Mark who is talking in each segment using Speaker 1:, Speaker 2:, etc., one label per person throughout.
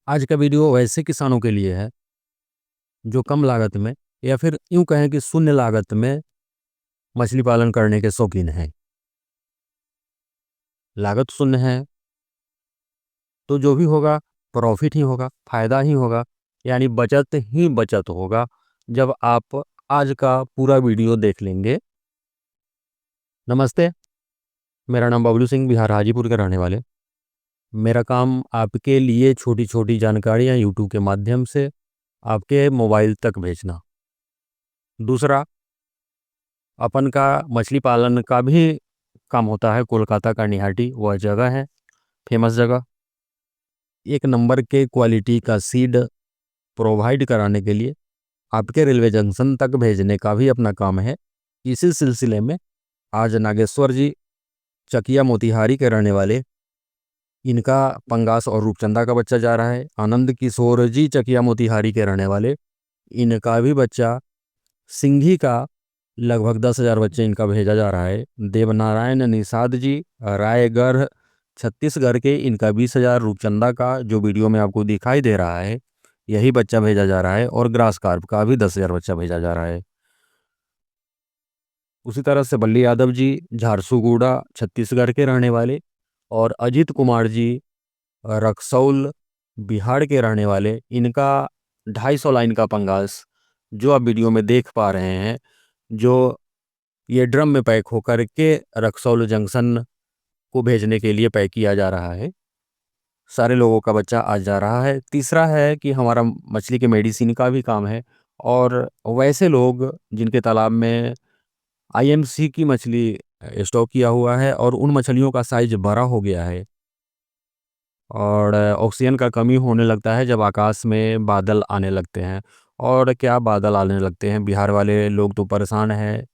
Speaker 1: आज का वीडियो वैसे किसानों के लिए है जो कम लागत में या फिर यूं कहें कि शून्य लागत में मछली पालन करने के शौकीन हैं। लागत शून्य है तो जो भी होगा प्रॉफिट ही होगा, फायदा ही होगा, यानी बचत ही बचत होगा जब आप आज का पूरा वीडियो देख लेंगे। नमस्ते, मेरा नाम बबलू सिंह, बिहार हाजीपुर के रहने वाले। मेरा काम आपके लिए छोटी छोटी जानकारियाँ यूट्यूब के माध्यम से आपके मोबाइल तक भेजना। दूसरा, अपन का मछली पालन का भी काम होता है। कोलकाता का निहाटी वह जगह है, फेमस जगह। एक नंबर के क्वालिटी का सीड प्रोवाइड कराने के लिए आपके रेलवे जंक्शन तक भेजने का भी अपना काम है। इसी सिलसिले में आज नागेश्वर जी, चकिया मोतिहारी के रहने वाले, इनका पंगास और रूपचंदा का बच्चा जा रहा है। आनंद किशोर जी, चकिया मोतिहारी के रहने वाले, इनका भी बच्चा सिंघी का लगभग 10,000 बच्चे इनका भेजा जा रहा है। देवनारायण निषाद जी, रायगढ़ छत्तीसगढ़ के, इनका 20,000। रूपचंदा का जो वीडियो में आपको दिखाई दे रहा है यही बच्चा भेजा जा रहा है। और ग्रास कार्प का भी 10,000 बच्चा भेजा जा रहा है। उसी तरह से बल्ली यादव जी, झारसुगुड़ा छत्तीसगढ़ के रहने वाले, और अजीत कुमार जी, रक्सौल बिहार के रहने वाले, इनका 250 लाइन का पंगास जो आप वीडियो में देख पा रहे हैं, जो ये ड्रम में पैक होकर के रक्सौल जंक्शन को भेजने के लिए पैक किया जा रहा है। सारे लोगों का बच्चा आज जा रहा है। तीसरा है कि हमारा मछली के मेडिसिन का भी काम है। और वैसे लोग जिनके तालाब में आईएमसी की मछली स्टॉक किया हुआ है और उन मछलियों का साइज बड़ा हो गया है और ऑक्सीजन का कमी होने लगता है जब आकाश में बादल आने लगते हैं। और क्या बादल आने लगते हैं, बिहार वाले लोग तो परेशान हैं।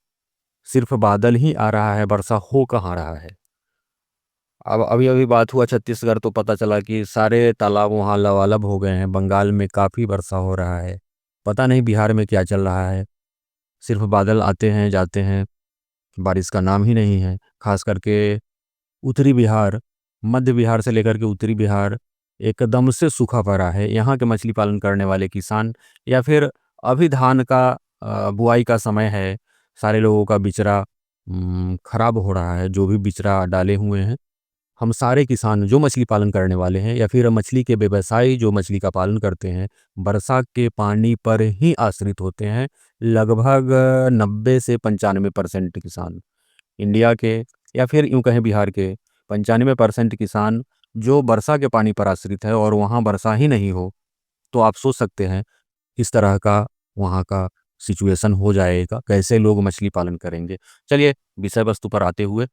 Speaker 1: सिर्फ बादल ही आ रहा है, वर्षा हो कहाँ रहा है। अब अभी अभी बात हुआ छत्तीसगढ़, तो पता चला कि सारे तालाब वहाँ लबालब हो गए हैं। बंगाल में काफ़ी वर्षा हो रहा है। पता नहीं बिहार में क्या चल रहा है। सिर्फ बादल आते हैं जाते हैं, बारिश का नाम ही नहीं है। खास करके उत्तरी बिहार, मध्य बिहार से लेकर के उत्तरी बिहार एकदम से सूखा पड़ा है। यहाँ के मछली पालन करने वाले किसान, या फिर अभी धान का बुआई का समय है, सारे लोगों का बिचरा खराब हो रहा है। जो भी बिचरा डाले हुए हैं, हम सारे किसान जो मछली पालन करने वाले हैं या फिर मछली के व्यवसायी जो मछली का पालन करते हैं, वर्षा के पानी पर ही आश्रित होते हैं। लगभग 90 से 95% किसान इंडिया के, या फिर यूं कहें बिहार के, 95% किसान जो वर्षा के पानी पर आश्रित है। और वहाँ वर्षा ही नहीं हो तो आप सोच सकते हैं किस तरह का वहाँ का सिचुएशन हो जाएगा, कैसे लोग मछली पालन करेंगे। चलिए विषय वस्तु पर आते हुए,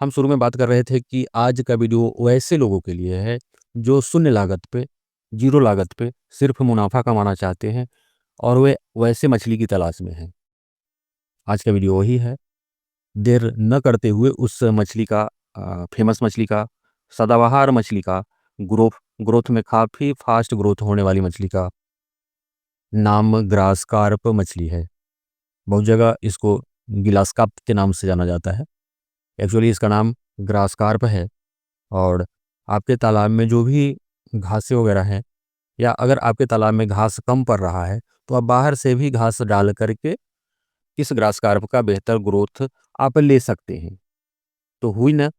Speaker 1: हम शुरू में बात कर रहे थे कि आज का वीडियो वैसे लोगों के लिए है जो शून्य लागत पे, जीरो लागत पे सिर्फ मुनाफा कमाना चाहते हैं और वे वैसे मछली की तलाश में हैं। आज का वीडियो वही है। देर न करते हुए उस मछली का, फेमस मछली का, सदाबहार मछली का, ग्रोथ ग्रोथ में काफ़ी फास्ट ग्रोथ होने वाली मछली का नाम ग्रास कार्प मछली है। बहुत जगह इसको गिलास कार्प के नाम से जाना जाता है। एक्चुअली इसका नाम ग्रास कार्प है। और आपके तालाब में जो भी घासें वगैरह हैं, या अगर आपके तालाब में घास कम पड़ रहा है तो आप बाहर से भी घास डाल करके इस ग्रास कार्प का बेहतर ग्रोथ आप ले सकते हैं। तो हुई ना,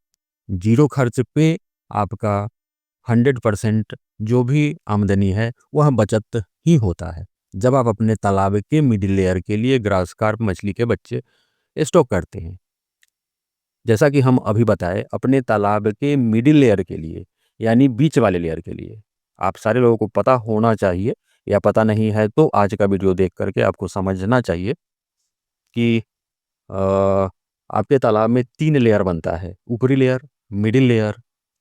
Speaker 1: जीरो खर्च पे आपका 100% जो भी आमदनी है वह बचत ही होता है जब आप अपने तालाब के मिडिल लेयर के लिए ग्रास कार्प मछली के बच्चे स्टॉक करते हैं। जैसा कि हम अभी बताए, अपने तालाब के मिडिल लेयर के लिए, यानी बीच वाले लेयर के लिए, आप सारे लोगों को पता होना चाहिए, या पता नहीं है तो आज का वीडियो देख करके आपको समझना चाहिए कि अ, आपके तालाब में 3 लेयर बनता है। ऊपरी लेयर, मिडिल लेयर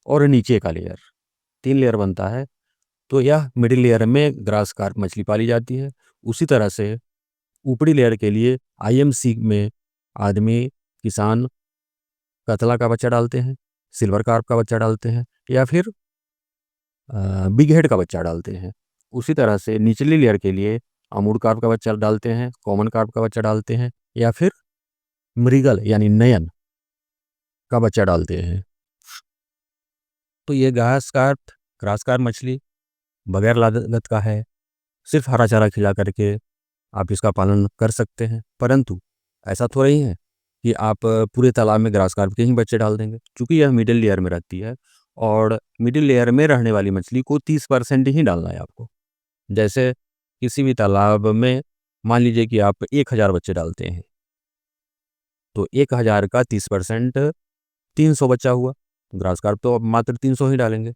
Speaker 1: और नीचे का लेयर, 3 लेयर बनता है। तो यह मिडिल लेयर में ग्रास कार्प मछली पाली जाती है। उसी तरह से ऊपरी लेयर के लिए आईएमसी में आदमी, किसान कतला का बच्चा डालते हैं, सिल्वर कार्प का बच्चा डालते हैं, या फिर बिग हेड का बच्चा डालते हैं। उसी तरह से निचली लेयर के लिए अमूर कार्प का बच्चा डालते हैं, कॉमन कार्प का बच्चा डालते हैं, या फिर मृगल यानी नयन का बच्चा डालते हैं। तो ये ग्रास कार्प मछली बगैर लागत का है, सिर्फ हरा चारा खिला करके आप इसका पालन कर सकते हैं। परंतु ऐसा तो नहीं है कि आप पूरे तालाब में ग्रास कार्प के ही बच्चे डाल देंगे, क्योंकि यह मिडिल लेयर में रहती है और मिडिल लेयर में रहने वाली मछली को 30% ही डालना है आपको। जैसे किसी भी तालाब में मान लीजिए कि आप 1000 बच्चे डालते हैं, तो 1000 का 30% 300 बच्चा हुआ। ग्रास कार्प तो आप मात्र 300 ही डालेंगे।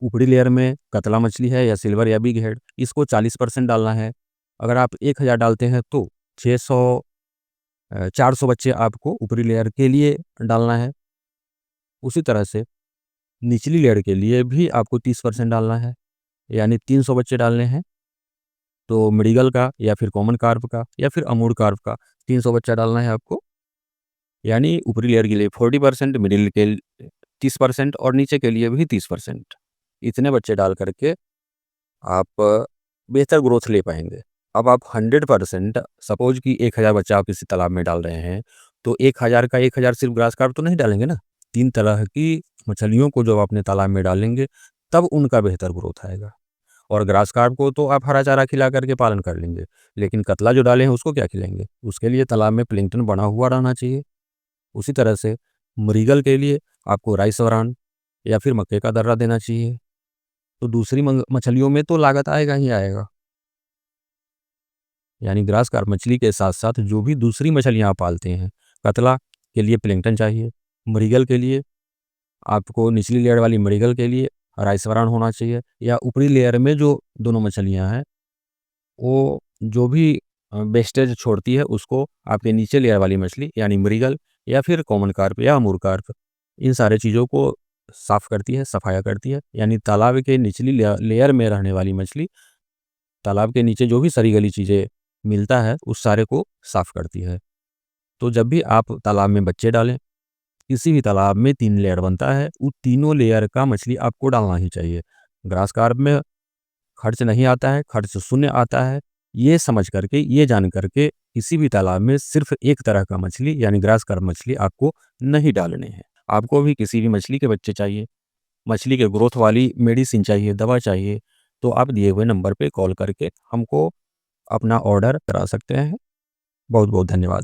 Speaker 1: ऊपरी लेयर में कतला मछली है या सिल्वर या बिग हेड, इसको 40% डालना है। अगर आप 1000 डालते हैं तो 600 400 बच्चे आपको ऊपरी लेयर के लिए डालना है। उसी तरह से निचली लेयर के लिए भी आपको 30% डालना है, यानी 300 बच्चे डालने हैं। तो मृगल का या फिर कॉमन कार्प का या फिर अमूर कार्प का 300 बच्चा डालना है आपको, यानी ऊपरी लेयर के लिए 40%, मिडिल के 30% और नीचे के लिए भी 30%। इतने बच्चे डाल करके आप बेहतर ग्रोथ ले पाएंगे। अब आप 100% सपोज कि 1000 बच्चा आप किसी तालाब में डाल रहे हैं, तो 1000 का 1000 सिर्फ ग्रास कार्प तो नहीं डालेंगे ना। 3 तरह की मछलियों को जब अपने तालाब में डालेंगे तब उनका बेहतर ग्रोथ आएगा। और ग्रास कार्प को तो आप हरा चारा खिला करके पालन कर लेंगे, लेकिन कतला जो डाले हैं उसको क्या खिलाएंगे? उसके लिए तालाब में प्लैंकटन बना हुआ रहना चाहिए। उसी तरह से मृगल के लिए आपको राइस वरान या फिर मक्के का दर्रा देना चाहिए। तो दूसरी मछलियों में तो लागत आएगा ही आएगा, यानी ग्रास कार्प मछली के साथ साथ जो भी दूसरी मछलियाँ आप पालते हैं, कतला के लिए प्लैंकटन चाहिए, मृगल के लिए आपको निचली लेयर वाली मृगल के लिए राइस वरान होना चाहिए, या ऊपरी लेयर में जो दोनों मछलियाँ हैं वो जो भी वेस्टेज छोड़ती है उसको आपके नीचे लेयर वाली मछली यानी मृगल या फिर कॉमन कार्प या अमूर कार्प इन सारे चीज़ों को साफ करती है, सफाया करती है। यानी तालाब के निचली लेयर में रहने वाली मछली तालाब के नीचे जो भी सड़ी गली चीज़ें मिलता है उस सारे को साफ करती है। तो जब भी आप तालाब में बच्चे डालें, किसी भी तालाब में 3 लेयर बनता है, उन तीनों लेयर का मछली आपको डालना ही चाहिए। ग्रास कार्प में खर्च नहीं आता है, खर्च शून्य आता है। ये समझ करके, ये जान करके किसी भी तालाब में सिर्फ एक तरह का मछली यानी ग्रास कार्प मछली आपको नहीं डालने हैं। आपको भी किसी भी मछली के बच्चे चाहिए, मछली के ग्रोथ वाली मेडिसिन चाहिए, दवा चाहिए, तो आप दिए हुए नंबर पे कॉल करके हमको अपना ऑर्डर करा सकते हैं। बहुत बहुत धन्यवाद।